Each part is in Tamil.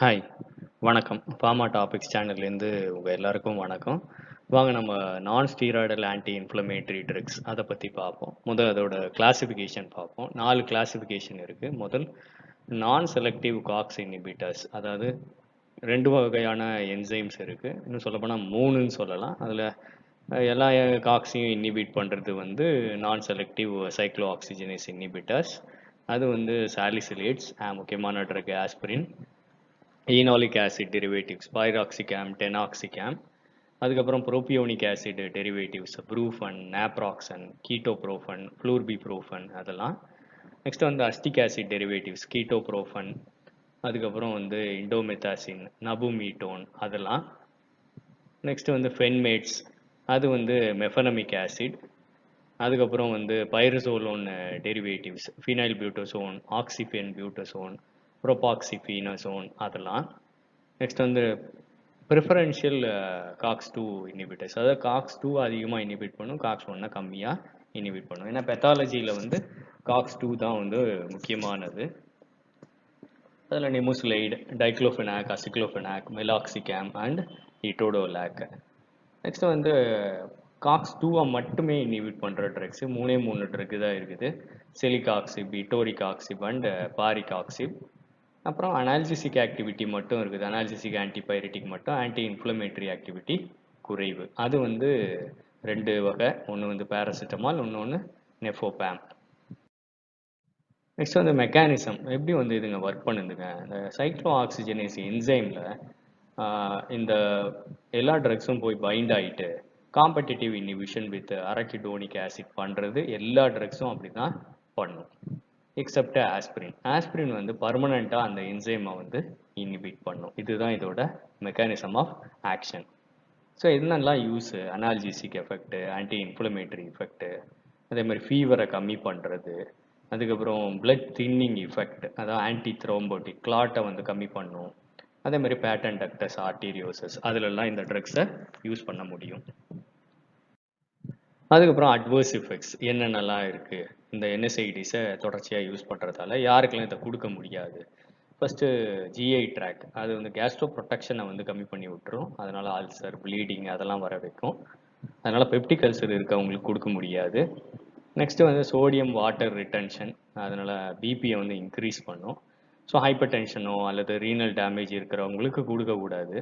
ஹாய் வணக்கம். ஃபார்மா டாபிக்ஸ் சேனல்லேருந்து உங்கள் எல்லாருக்கும் வணக்கம். வாங்க நம்ம நான் ஸ்டீராய்டல் ஆன்டி இன்ஃப்ளமேட்டரி ட்ரக்ஸ் அதை பற்றி பார்ப்போம். முதல் அதோட கிளாசிஃபிகேஷன் பார்ப்போம். 4 கிளாசிஃபிகேஷன் இருக்குது. முதல் நான் செலக்டிவ் காக்ஸ் இன்ஹிபிட்டர்ஸ், அதாவது 2 வகையான என்சைம்ஸ் இருக்குது. இன்னும் சொல்லப்போனால் 3ன்னு சொல்லலாம். அதில் எல்லா காக்ஸையும் இன்ஹிபிட் பண்ணுறது வந்து நான் செலக்டிவ் சைக்ளோ ஆக்சிஜனேஸ் இன்ஹிபிட்டர்ஸ். அது வந்து சாலிசிலேட்ஸ், முக்கியமான ட்ரக் ஆஸ்பிரின், ஈனாலிக் ஆசிட் டெரிவேட்டிவ்ஸ் பைராக்சிகாம், டெனாக்சிகாம், அதுக்கப்புறம் ப்ரோபியோனிக் ஆசிட் டெரிவேட்டிவ்ஸ் ப்ரூஃபன், நாப்ராக்சன், கீட்டோப்ரோஃபன், ஃப்ளூர்பிப்ரோஃபன் அதெல்லாம். நெக்ஸ்ட் வந்து அஸ்டிக் ஆசிட் டெரிவேட்டிவ்ஸ் கீட்டோப்ரோஃபன், அதுக்கப்புறம் வந்து இண்டோமெத்தாசின், நபுமீட்டோன் அதெல்லாம். நெக்ஸ்ட் வந்து ஃபென்மேட்ஸ், அது வந்து மெஃபனமிக் ஆசிட். அதுக்கப்புறம் வந்து பைரசோலோன் டெரிவேட்டிவ்ஸ் ஃபினைல் பியூட்டோசோன், ஆக்சிஃபென் பியூட்டோசோன், ப்ரோபாக்சிஃபீனசோன் அதெல்லாம். நெக்ஸ்ட் வந்து ப்ரிஃபரன்ஷியல் காக்ஸ் 2 இன்ஹிபிட்டர்ஸ், அதாவது காக்ஸ் 2 அதிகமாக இன்ஹிபிட் பண்ணும், காக்ஸ் 1 கம்மியாக இன்ஹிபிட் பண்ணும். ஏன்னா பெத்தாலஜியில் வந்து காக்ஸ் 2 தான் வந்து முக்கியமானது. அதில் நிமுஸ்லைடு, டைக்ளோஃபெனாக், அசிக்ளோஃபெனாக், மெலாக்சிகாம் அண்ட் இட்டோடோலாக். நெக்ஸ்ட் வந்து காக்ஸ் 2 மட்டுமே இன்ஹிபிட் பண்ணுற ட்ரக்ஸ் 3 ட்ரக் தான் இருக்குது. செலிகாக்சிப், இட்டோரிகாக்சிப் அண்ட் பாரிகாக்சிப். அப்புறம் அனால்ஜிசிக் ஆக்டிவிட்டி மட்டும் இருக்குது. அனால்ஜிசிக் ஆன்டிபைரட்டிக் மட்டும், ஆன்டி இன்ஃப்ளமேட்டரி ஆக்டிவிட்டி குறைவு. அது வந்து 2 வகை. ஒன்று வந்து பேராசிட்டமால், இன்னொன்று நெஃபோபேம். நெக்ஸ்ட் வந்து மெக்கானிசம் எப்படி வந்து இதுங்க ஒர்க் பண்ணுதுங்க. இந்த சைக்ளோ ஆக்சிஜனேஸ் என்சைமில் இந்த எல்லா ட்ரக்ஸும் போய் பைண்ட் ஆகிட்டு காம்படிட்டிவ் இன்ஹிபிஷன் வித் அரக்கிடோனிக் ஆசிட் பண்ணுறது எல்லா ட்ரக்ஸும் அப்படி தான் பண்ணும், எக்ஸப்ட் ஆஸ்பிரின். ஆஸ்பிரின் வந்து பர்மனண்ட்டாக அந்த என்சைமை வந்து இன்ஹிபிட் பண்ணும். இதுதான் இதோட மெக்கானிசம் ஆஃப் ஆக்ஷன். ஸோ என்னெல்லாம் use, analgesic effect, anti inflammatory effect, அதே மாதிரி ஃபீவரை கம்மி பண்ணுறது, அதுக்கப்புறம் பிளட் தின்னிங் எஃபெக்ட், அதாவது ஆன்டி த்ரோம்போட்டிக் கிளாட்டை வந்து கம்மி பண்ணும். அதே மாதிரி பேட்டன் டக்டஸ், ஆர்டீரியோசஸ் அதிலெல்லாம் இந்த ட்ரக்ஸை யூஸ் பண்ண முடியும். அதுக்கப்புறம் அட்வர்ஸ் எஃபெக்ட்ஸ் என்னென்னலாம் இருக்குது இந்த என்எஸ்ஐடிஸை தொடர்ச்சியாக யூஸ் பண்ணுறதால, யாருக்கெல்லாம் இதை கொடுக்க முடியாது. ஃபஸ்ட்டு ஜிஐ ட்ராக், அது வந்து கேஸ்ட்ரோ ப்ரொடெக்ஷனை வந்து கம்மி பண்ணி விட்டுரும். அதனால் அல்சர், ப்ளீடிங் அதெல்லாம் வர வைக்கும். அதனால் பெப்டிக் அல்சர் இருக்கவங்களுக்கு கொடுக்க முடியாது. நெக்ஸ்ட்டு வந்து சோடியம் வாட்டர் ரிட்டன்ஷன், அதனால் பிபியை வந்து இன்க்ரீஸ் பண்ணும். ஸோ ஹைப்பர் டென்ஷனோ அல்லது ரீனல் டேமேஜ் இருக்கிறவங்களுக்கு கொடுக்கக்கூடாது.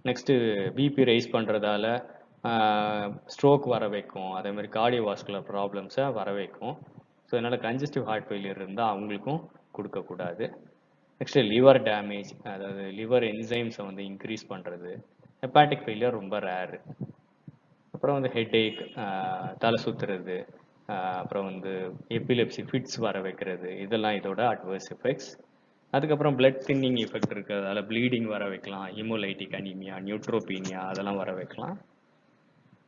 நெக்ஸ்ட்டு பிபி ரைஸ் பண்ணுறதால ஸ்ட்ரோக் வர வைக்கும், அதே மாதிரி கார்டியோவாஸ்குலர் ப்ராப்ளம்ஸை வர வைக்கும். ஸோ அதனால் கன்ஜஸ்டிவ் ஹார்ட் ஃபெயிலியர் இருந்தால் அவங்களுக்கும் கொடுக்கக்கூடாது. நெக்ஸ்ட்டு லிவர் டேமேஜ், அதாவது லிவர் என்சைம்ஸை வந்து இன்க்ரீஸ் பண்ணுறது. ஹெப்பாட்டிக் ஃபெயிலியர் ரொம்ப ரேரு. அப்புறம் வந்து ஹெட்ஏக், தலை சுற்றுறது, அப்புறம் வந்து எபிலெப்சி ஃபிட்ஸ் வர வைக்கிறது, இதெல்லாம் இதோட அட்வர்ஸ் எஃபெக்ட்ஸ். அதுக்கப்புறம் பிளட் தின்னிங் எஃபெக்ட் இருக்கிறதால ப்ளீடிங் வர வைக்கலாம், ஹீமோலைட்டிக் அனீமியா, நியூட்ரோபீனியா அதெல்லாம் வர வைக்கலாம்.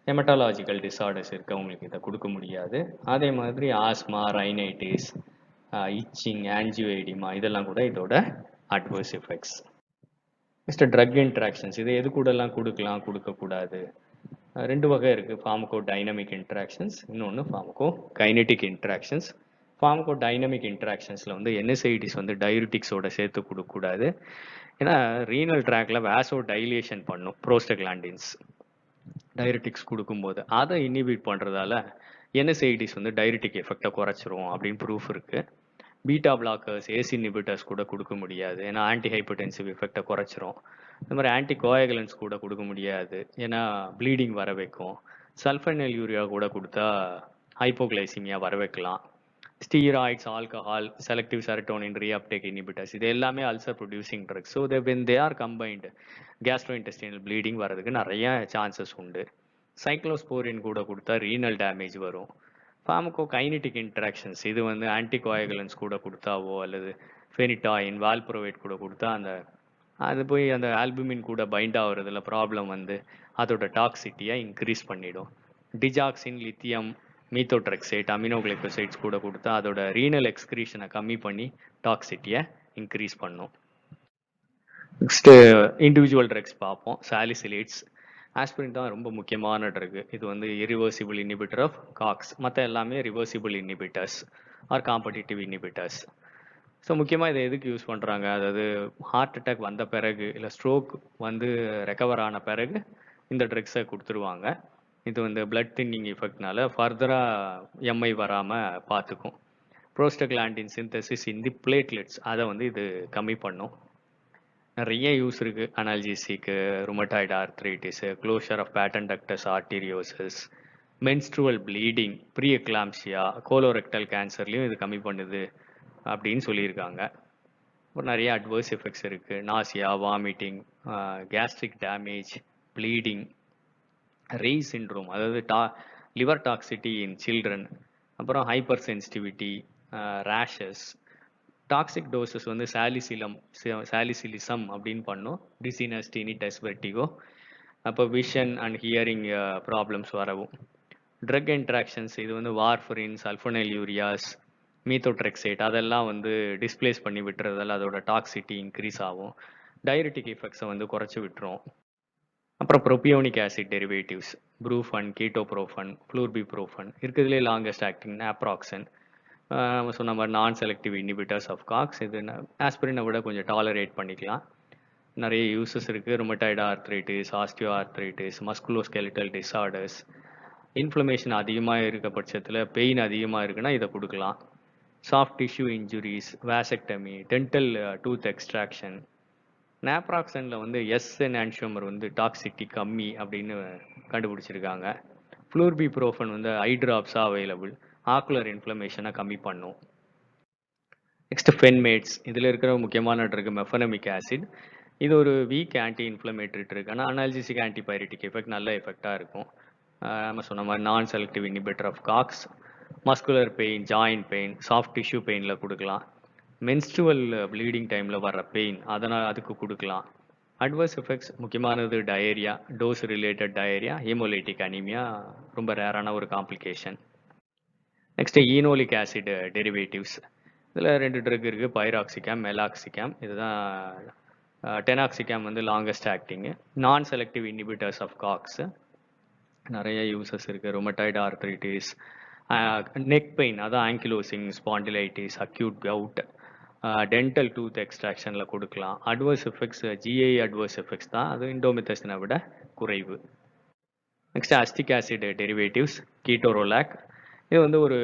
ஹெமட்டாலஜிக்கல் டிஸார்டர்ஸ் இருக்கவங்களுக்கு இதை கொடுக்க முடியாது. அதே மாதிரி ஆஸ்மா, ரைனைட்டிஸ், இச்சிங், ஆன்ஜியோஎடிமா இதெல்லாம் கூட இதோட adverse effects. Next drug interactions, இது எது கூடலாம் கொடுக்கலாம், கொடுக்கக்கூடாது. 2 வகை இருக்குது. ஃபார்மகோ டைனமிக் இன்ட்ராக்ஷன்ஸ், இன்னொன்று pharmacokinetic interactions. Pharmacodynamic இன்ட்ராக்ஷன்ஸில் வந்து என்எஸ்ஐடிஸ் வந்து டையூரிட்டிக்ஸோட சேர்த்து கொடுக்கக்கூடாது. ஏன்னா ரீனல் ட்ராக்ல வேசோ டைலேஷன் பண்ணும் ப்ரோஸ்டக்லாண்டின்ஸ் டையூரிட்டிக்ஸ் கொடுக்கும்போது. அதை இன்ஹிபிட் பண்ணுறதால என்எஸ்ஐடிஸ் வந்து டையூரிட்டிக் எஃபெக்டை குறைச்சிரும் அப்படின்னு ப்ரூஃப் இருக்குது. பீட்டா பிளாக்கர்ஸ், ஏசி இன்ஹிபிட்டர்ஸ் கூட கொடுக்க முடியாது, ஏன்னா ஆன்டி ஹைப்பர்டென்சிவ் எஃபெக்டை குறைச்சிரும். இந்த மாதிரி ஆன்டி கோஆகுலன்ஸ் கூட கொடுக்க முடியாது, ஏன்னா ப்ளீடிங் வர வைக்கும். சல்ஃபனைல் யூரியா கூட கொடுத்தா ஹைப்போகிளைசிமியா வர வைக்கலாம். Steroids, alcohol, selective serotonin reuptake inhibitors இது எல்லாமே ulcer producing drugs. So when they are combined gastrointestinal bleeding வரதுக்கு நிறைய சான்சஸ் உண்டு. சைக்ளோஸ்போரின் கூட கொடுத்தா ரீனல் டேமேஜ் வரும். ஃபார்மகோ கைனெட்டிக் இன்ட்ராக்ஷன்ஸ், இது வந்து ஆன்டிகோயாகுலன்ஸ் கூட கொடுத்தாவோ அல்லது ஃபெனிடாயின், வால்ப்ரோவேட் கூட கொடுத்தா அது போய் அந்த ஆல்புமின் கூட பைண்ட் ஆகுறதுல ப்ராப்ளம் வந்து அதோட டாக்ஸிட்டியை இன்க்ரீஸ் பண்ணிடும். டிஜாக்சின், லித்தியம், மீத்தோட்ரெக்சேட், அமினோகிளைகோசைட்ஸ் கூட கொடுத்தா அதோட ரீனல் எக்ஸ்கிரீஷனை கம்மி பண்ணி டாக்ஸிட்டியை இன்க்ரீஸ் பண்ணும். நெக்ஸ்ட்டு இண்டிவிஜுவல் ட்ரக்ஸ் பார்ப்போம். சாலிசிலேட்ஸ், ஆஸ்பிரின் தான் ரொம்ப முக்கியமான ட்ரக். இது வந்து இரிவர்சிபிள் இன்ஹிபிட்டர் ஆஃப் காக்ஸ், மற்ற எல்லாமே reversible inhibitors are competitive inhibitors. So முக்கியமாக இதை எதுக்கு யூஸ் பண்ணுறாங்க, அதாவது ஹார்ட் அட்டாக் வந்த பிறகு இல்லை ஸ்ட்ரோக் வந்து ரெக்கவர் ஆன பிறகு இந்த ட்ரக்ஸை கொடுத்துருவாங்க. இது வந்து பிளட் தின்னிங் எஃபெக்ட்னால ஃபர்தராக எம்ஐ வராமல் பார்த்துக்கும். ப்ரோஸ்டக்லாண்டின் சிந்தசிஸ் இன் தி பிளேட்லெட்ஸ் அதை வந்து இது கம்மி பண்ணும். நிறைய யூஸ் இருக்குது அனால்ஜிசிக்கு, rheumatoid arthritis, closure of patent ductus arteriosus, menstrual bleeding, pre eclampsia, colorectal கேன்சர்லையும் இது கம்மி பண்ணுது அப்படின்னு சொல்லியிருக்காங்க. அப்புறம் நிறைய அட்வர்ஸ் எஃபெக்ட்ஸ் இருக்குது. Nausea, vomiting, gastric damage, bleeding, Reye syndrome, அதாவது லிவர் டாக்ஸிட்டி இன் சில்ட்ரன், அப்புறம் hypersensitivity, rashes, toxic doses வந்து சாலிசிலிசம் அப்படின்னு பண்ணும், டிசினஸ், டினிடஸ், வெர்டிகோ, அப்போ விஷன் அண்ட் ஹியரிங் ப்ராப்ளம்ஸ் வரவும். ட்ரக் இன்ட்ராக்ஷன்ஸ் இது வந்து வார்ஃபரின், சல்ஃபோனைல் யூரியாஸ், மீத்தோட்ரெக்சேட் அதெல்லாம் வந்து டிஸ்பிளேஸ் பண்ணி விட்டுறதால அதோட டாக்ஸிட்டி இன்க்ரீஸ் ஆகும். டையூரிட்டிக் எஃபெக்ட்ஸை வந்து குறைச்சி விட்டுரும். அப்புறம் ப்ரோபியோனிக் ஆசிட் டெரிவேட்டிவ்ஸ், ப்ரூஃபன், கீட்டோப்ரோஃபன், ஃப்ளூர்பிப்ரோஃபன், இருக்கிறதுலே லாங்கஸ்ட் ஆக்டிங் நாப்ராக்சன், நம்ம சொன்ன மாதிரி non selective inhibitors of Cox. இது ஆஸ்பிரினை விட கொஞ்சம் டாலரேட் பண்ணிக்கலாம். நிறைய யூசஸ் இருக்குது. Rheumatoid arthritis, osteo arthritis, musculoskeletal disorders, inflammation அதிகமாக இருக்க பட்சத்தில், பெயின் அதிகமாக இருக்குன்னா இதை கொடுக்கலாம். Soft tissue injuries, vasectomy, dental tooth extraction. நாப்ராக்சனில் வந்து என்ஆன்ஷியோமர் வந்து டாக்ஸிட்டி கம்மி அப்படின்னு கண்டுபிடிச்சிருக்காங்க. ஃப்ளூர்பிப்ரோஃபன் வந்து ஐ ட்ராப்ஸாக அவைலபிள், ஆக்குலர் இன்ஃப்ளமேஷனை கம்மி பண்ணும். நெக்ஸ்ட் ஃபென்மேட்ஸ், இதில் இருக்கிற முக்கியமான ட்ரக் மெஃபனமிக் ஆசிட். இது ஒரு வீக் ஆன்டி இன்ஃப்ளமேட்டரி ட்ரக், ஆனால் அனால்ஜிசிக் ஆன்டிபைரட்டிக் எஃபெக்ட் நல்ல எஃபெக்டாக இருக்கும். நம்ம சொன்ன மாதிரி non selective inhibitor of COX, muscular pain, joint pain, soft tissue பெயினில் கொடுக்கலாம். மென்ஸ்ட்ருவல் ப்ளீடிங் டைமில் வர்ற பெயின் அதனால் அதுக்கு கொடுக்கலாம். அட்வர்ஸ் எஃபெக்ட்ஸ் முக்கியமானது diarrhoea, dose related diarrhoea, haemolytic anaemia ரொம்ப ரேரான ஒரு complication. Next enolic acid derivatives. இதில் 2 ட்ரக் இருக்குது, பைராக்சிகேம், மெலாக்சிகேம். இதுதான் டெனாக்சிகேம் வந்து longest acting. Non selective inhibitors of COX. நிறைய யூசஸ் இருக்குது. ருமட்டாய்டு ஆர்த்ரைட்டிஸ், நெக் பெயின், அதான் ankylosing spondylitis, acute gout, dental tooth எக்ஸ்ட்ராக்ஷனில் கொடுக்கலாம். Adverse effects GI adverse effects தான், அது இண்டோமித்தசினை விட குறைவு. Next acetic acid derivatives, ketorolac. இது வந்து ஒரு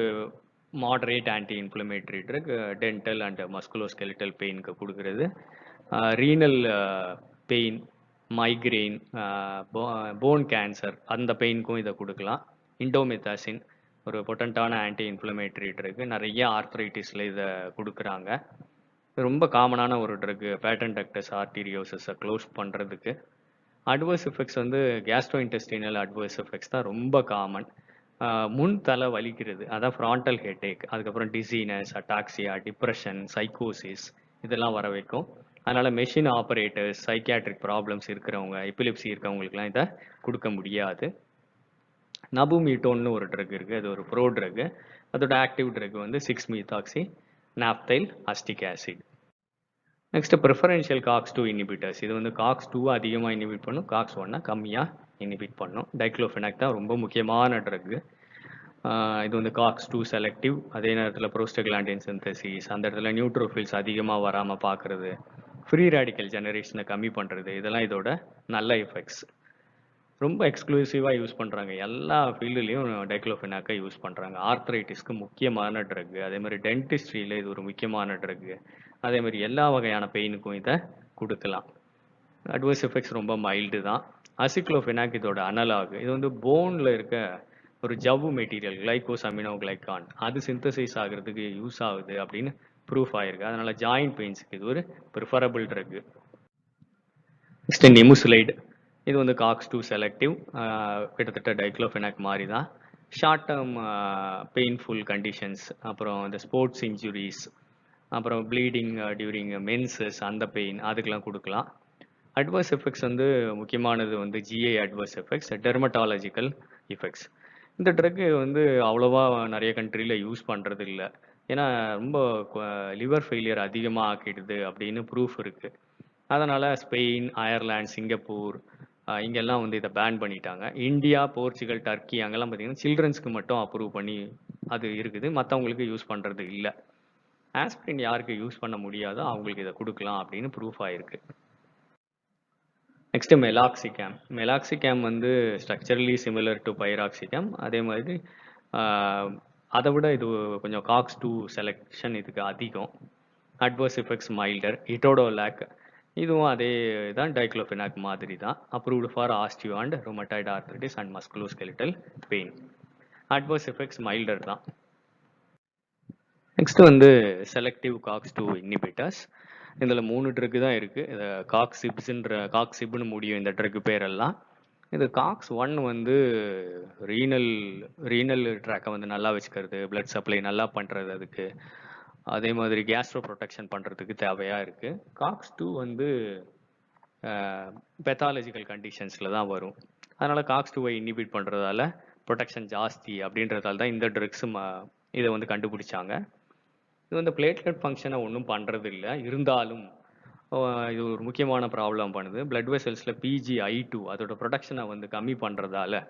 moderate anti inflammatory drug, dental and musculoskeletal பெயினுக்கு கொடுக்குறது. Renal pain, migraine, bone cancer அந்த பெயினுக்கும் இதை கொடுக்கலாம். இண்டோமெத்தாசின் ஒரு பொட்டன்டான ஆன்டி இன்ஃப்ளமேட்டரி ட்ரக், நிறைய ஆர்த்ரைட்டிஸில் இதை கொடுக்குறாங்க. ரொம்ப காமனான ஒரு ட்ரக், பேட்டன் டக்டஸ் ஆர்டீரியோசஸை க்ளோஸ் பண்ணுறதுக்கு. அட்வர்ஸ் எஃபெக்ட்ஸ் வந்து கேஸ்ட்ரோ இன்டெஸ்டினல் அட்வர்ஸ் எஃபெக்ட்ஸ் தான் ரொம்ப காமன். முன் தலை வலிக்கிறது, அதான் ஃப்ரான்டல் ஹெட்டேக், அதுக்கப்புறம் டிசீனஸ், அட்டாக்சியா, டிப்ரெஷன், சைக்கோசிஸ் இதெல்லாம் வர வைக்கும். அதனால் மெஷின் ஆப்ரேட்டர்ஸ், சைக்கியாட்ரிக் ப்ராப்ளம்ஸ் இருக்கிறவங்க, எபிலிப்சி இருக்கிறவங்களுக்குலாம் இதை கொடுக்க முடியாது. நபுமீட்டோன்னு ஒரு ட்ரக் இருக்குது, அது ஒரு ப்ரோ ட்ரக். அதோட ஆக்டிவ் ட்ரக் வந்து 6-methoxy naphthyl acetic acid. Next preferential COX two inhibitors. இது வந்து காக்ஸ்-2 அதிகமாக இன்ஹிபிட் பண்ணும், காக்ஸ்-1 கம்மியாக இன்ஹிபிட் பண்ணும். டைக்ளோஃபெனாக் தான் ரொம்ப முக்கியமான ட்ரக். இது வந்து காக்ஸ்-2 செலக்டிவ், அதே நேரத்தில் ப்ரோஸ்டக்லாண்டின் சிந்தசிஸ், அந்த இடத்துல நியூட்ரோஃபில்ஸ் அதிகமாக வராமல் பார்க்குறது, ஃப்ரீ ரேடிக்கல் ஜெனரேஷனை கம்மி பண்ணுறது, இதெல்லாம் இதோட நல்ல எஃபெக்ட்ஸ். ரொம்ப எக்ஸ்க்ளூசிவாக யூஸ் பண்ணுறாங்க, எல்லா ஃபீல்டுலேயும் டைக்ளோஃபெனாக்கை யூஸ் பண்ணுறாங்க. ஆர்த்ரைட்டிஸ்க்கு முக்கியமான ட்ரக், அதே மாதிரி டென்டிஸ்ட்ரியில் இது ஒரு முக்கியமான ட்ரக், அதே மாதிரி எல்லா வகையான பெயினுக்கும் இதை கொடுக்கலாம். அட்வர்ஸ் எஃபெக்ட்ஸ் ரொம்ப மைல்டு தான். அசிக்ளோஃபெனாக் இதோட அனலாக். இது வந்து போனில் இருக்க ஒரு ஜவ்வு மெட்டீரியல், கிளைகோஸ் அமினோ கிளைகான், அது சிந்தசைஸ் ஆகிறதுக்கு யூஸ் ஆகுது அப்படின்னு ப்ரூஃப் ஆயிருக்கு. அதனால ஜாயிண்ட் பெயின்ஸுக்கு இது ஒரு ப்ரிஃபரபிள் ட்ரக். நெக்ஸ்ட் நிமுசிலைடு. இது வந்து காக்ஸ்-2 செலக்டிவ், கிட்டத்தட்ட டைக்ளோஃபெனாக் மாதிரி தான். ஷார்ட் டேர்ம் பெயின்ஃபுல் கண்டிஷன்ஸ், அப்புறம் இந்த ஸ்போர்ட்ஸ் இன்ஜுரிஸ், அப்புறம் ப்ளீடிங் டியூரிங் மென்சஸ் அந்த பெயின் அதுக்கெலாம் கொடுக்கலாம். அட்வர்ஸ் எஃபெக்ட்ஸ் வந்து முக்கியமானது வந்து GI adverse effects, dermatological effects. இந்த ட்ரக்கு வந்து அவ்வளோவா நிறைய கண்ட்ரியில் யூஸ் பண்ணுறது இல்லை, ஏன்னா ரொம்ப லிவர் ஃபெயிலியர் அதிகமாக ஆக்கிடுது அப்படின்னு ப்ரூஃப் இருக்குது. அதனால் ஸ்பெயின், அயர்லாந்து, சிங்கப்பூர் இங்கெல்லாம் வந்து இதை பேன் பண்ணிட்டாங்க. இந்தியா, போர்ச்சுகல், டர்க்கி அங்கெல்லாம் பார்த்தீங்கன்னா சில்ட்ரன்ஸ்க்கு மட்டும் அப்ரூவ் பண்ணி அது இருக்குது, மற்றவங்களுக்கு யூஸ் பண்ணுறது இல்லை. ஆஸ்பிரின் யாருக்கு யூஸ் பண்ண முடியாதோ அவங்களுக்கு இதை கொடுக்கலாம் அப்படின்னு ப்ரூஃப் ஆயிருக்கு. நெக்ஸ்ட் மெலாக்சிகேம். மெலாக்சிகேம் வந்து ஸ்ட்ரக்சரலி சிமிலர் டு பைராக்சிகேம். அதே மாதிரி அதை விட இது கொஞ்சம் காக்ஸ் 2 செலெக்ஷன் இதுக்கு அதிகம். Adverse effects milder. இட்டோடோலாக் இதுவும் அதே தான், டைக்ளோஃபெனாக் மாதிரி தான். Approved for osteo and rheumatoid arthritis and musculoskeletal pain. Adverse effects milder தான். நெக்ஸ்ட் வந்து செலக்டிவ் காக்ஸ் 2 இன்ஹிபிட்டர்ஸ். இதில் 3 ட்ரக் தான் இருக்குது. காக்சிப்னு முடியும் இந்த ட்ரக் பேரெல்லாம். இது காக்ஸ் 1 வந்து ரீனல் ட்ராக்கை வந்து நல்லா வச்சுக்கிறது, பிளட் சப்ளை நல்லா பண்ணுறது, அதுக்கு அதே மாதிரி கேஸ்ட்ரோ ப்ரொடெக்ஷன் பண்ணுறதுக்கு தேவையாக இருக்குது. காக்ஸ் 2 வந்து பெத்தாலஜிக்கல் கண்டிஷன்ஸில் தான் வரும். அதனால் காக்ஸ் 2ஐ இன்ஹிபிட் பண்ணுறதால ப்ரொடெக்ஷன் ஜாஸ்தி அப்படின்றதால தான் இந்த ட்ரக்ஸும் இதை வந்து கண்டுபிடிச்சாங்க. இது வந்து பிளேட்லெட் ஃபங்க்ஷனை ஒன்றும் பண்ணுறது இல்லை. இருந்தாலும் இது ஒரு முக்கியமான ப்ராப்ளம் பண்ணுது. பிளட் வெசல்ஸில் PGI2 அதோட ப்ரொடக்ஷனை வந்து கம்மி பண்ணுறதால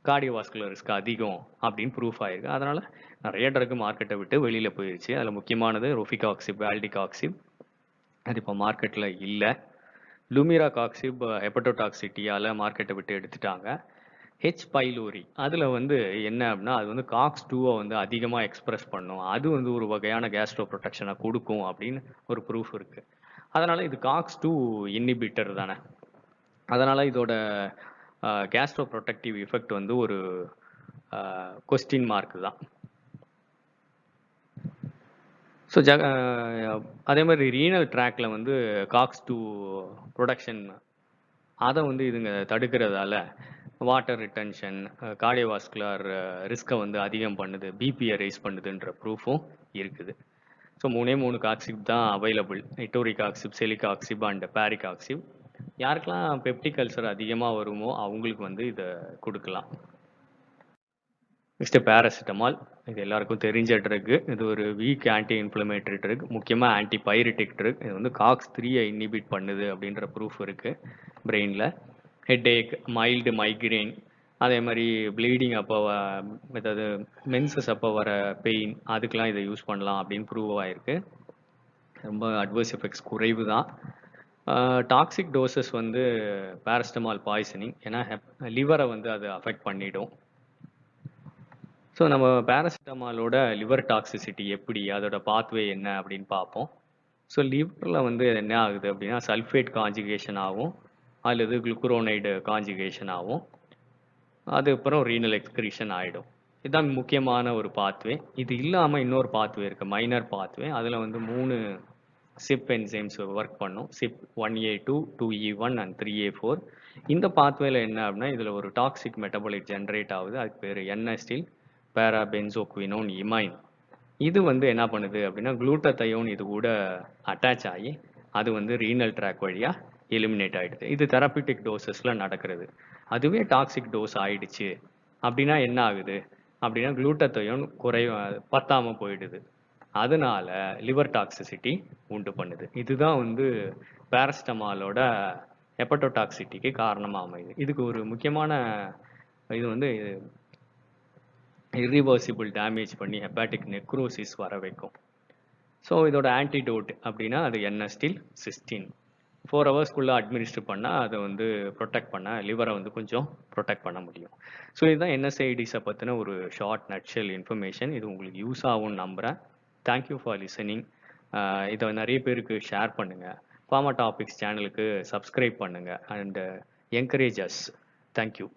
கார்டியோவாஸ்குலர் ரிஸ்க் அதிகம் அப்படின்னு ப்ரூஃப் ஆயிருக்கு. அதனால் நிறைய ட்ரக் மார்க்கெட்டை விட்டு வெளியில் போயிடுச்சு. அதில் முக்கியமானது ரொஃபிகாக்சிப், ஆல்டிகாக்சிப். அது இப்போ மார்க்கெட்டில் இல்லை. லுமிராகாக்சிப் ஹெப்படோடாக்சிட்டியால் மார்க்கெட்டை விட்டு எடுத்துட்டாங்க. ஹெச் பைலோரி அதில் வந்து என்ன அப்படின்னா, அது வந்து காக்ஸ் 2 வந்து அதிகமாக எக்ஸ்பிரஸ் பண்ணும். அது வந்து ஒரு வகையான கேஸ்ட்ரோ ப்ரொடெக்ஷனை கொடுக்கும் அப்படின்னு ஒரு ப்ரூஃப் இருக்குது. அதனால் இது காக்ஸ் 2 இன்ஹிபிட்டர் தானே. அதனால் இதோட கேஸ்ட்ரோ ப்ரொடெக்டிவ் எஃபெக்ட் வந்து ஒரு கொஸ்டின் மார்க் தான். ஸோ அதே மாதிரி ரீனல் ட்ராக்ல வந்து காக்ஸ் 2 ப்ரொடக்ஷன் அதை வந்து இதுங்க தடுக்கிறதால வாட்டர் ரிட்டன்ஷன், கார்டியோவாஸ்குலர் ரிஸ்க்கை வந்து அதிகம் பண்ணுது, பிபியை ரைஸ் பண்ணுதுன்ற ப்ரூஃபும் இருக்குது. ஸோ 3 காக்சிப் தான் அவைலபிள். இட்டோரிகாக்சிப், செலிகாக்சிப் அண்ட் பேரிகாக்சிப். யாருக்கெல்லாம் பெப்டிக் அல்சர் அதிகமாக வருமோ அவங்களுக்கு வந்து இதை கொடுக்கலாம். Next paracetamol. இது எல்லாருக்கும் தெரிஞ்ச ட்ரக். இது ஒரு வீக் ஆன்டி இன்ஃப்ளமேட்டரி ட்ரக், முக்கியமாக ஆன்டிபைரிட்டிக் ட்ரக். இது வந்து காக்ஸ் 3ஐ இன்ஹிபிட் பண்ணுது அப்படின்ற ப்ரூஃப் இருக்குது பிரெயினில். ஹெட்ஏக், மைல்டு மைக்ரைன், அதே மாதிரி ப்ளீடிங் அப்போ, அதாவது மென்சஸ் அப்போ வர பெயின், அதுக்கெலாம் இதை யூஸ் பண்ணலாம் அப்படின்னு ப்ரூவ் ஆகிருக்கு. ரொம்ப அட்வர்ஸ் எஃபெக்ட்ஸ் குறைவு தான். டாக்ஸிக் டோசஸ் வந்து பேராசிட்டமால் பாய்சனிங், ஏன்னா லிவரை வந்து அது அஃபெக்ட் பண்ணிடும். ஸோ நம்ம பேராசிட்டமாலோட லிவர் டாக்ஸிசிட்டி எப்படி, அதோட பாத்வே என்ன அப்படின்னு பார்ப்போம். ஸோ லிவரில் வந்து என்ன ஆகுது அப்படின்னா, சல்ஃபேட் கான்ஜுகேஷன் ஆகும், அல்லது குளுக்குரோனைடு கான்ஜுகேஷன் ஆகும், அதுக்கப்புறம் ரீனல் எக்ஸ்கிரீஷன் ஆகிடும். இதுதான் முக்கியமான ஒரு பாத்வே. இது இல்லாமல் இன்னொரு பாத்வே இருக்குது, மைனர் பாத்வே. அதில் வந்து 3 சிப் என்சைம்ஸ் ஒர்க் பண்ணும். Chip 1A2, 2E1 and 3A4. இந்த பாத்வேல என்ன அப்படின்னா, இதில் ஒரு டாக்ஸிக் மெட்டபாலிக் ஜென்ரேட் ஆகுது. அதுக்கு பேர் NSTIL, பேராபென்சோக்வினோன் இமைன். இது வந்து என்ன பண்ணுது அப்படின்னா, குளூட்டத்தையோன் இது கூட அட்டாச் ஆகி அது வந்து ரீனல் ட்ராக் வழியாக எலிமினேட் ஆகிடுது. இது தெரப்பிட்டிக் டோசஸில் நடக்கிறது. அதுவே டாக்ஸிக் டோஸ் ஆயிடுச்சு அப்படின்னா என்ன ஆகுது அப்படின்னா, குளூட்டத்தையோன் பத்தாமல் போயிடுது. அதனால லிவர் டாக்ஸிசிட்டி உண்டு பண்ணுது. இதுதான் வந்து பேராசிட்டமாலோட ஹெப்படோடாக்சிட்டிக்கு காரணமாக அமையுது. இதுக்கு ஒரு முக்கியமான இது வந்து இர்ரிவர்சிபிள் டேமேஜ் பண்ணி ஹெப்பாட்டிக் நெக்ரோசிஸ் வர வைக்கும். ஸோ இதோட ஆன்டிடோட் அப்படின்னா அது NSTIL சிஸ்டின். 4 ஹவர்ஸ்க்குள்ளே அட்மினிஸ்டர் பண்ணால் அதை வந்து ப்ரொடெக்ட் பண்ண, லிவரை வந்து கொஞ்சம் ப்ரொடெக்ட் பண்ண முடியும். ஸோ இதுதான் NSAIDஸை பற்றின ஒரு ஷார்ட் நட்ஷெல் இன்ஃபர்மேஷன். இது உங்களுக்கு யூஸ் ஆகும்னு நம்புகிறேன். Thank you for listening. இதை நிறைய பேருக்கு ஷேர் பண்ணுங்கள். ஃபார்மா டாபிக்ஸ் சேனலுக்கு சப்ஸ்கிரைப் பண்ணுங்கள் அண்ட் என்கரேஜ் அஸ். தேங்க்யூ.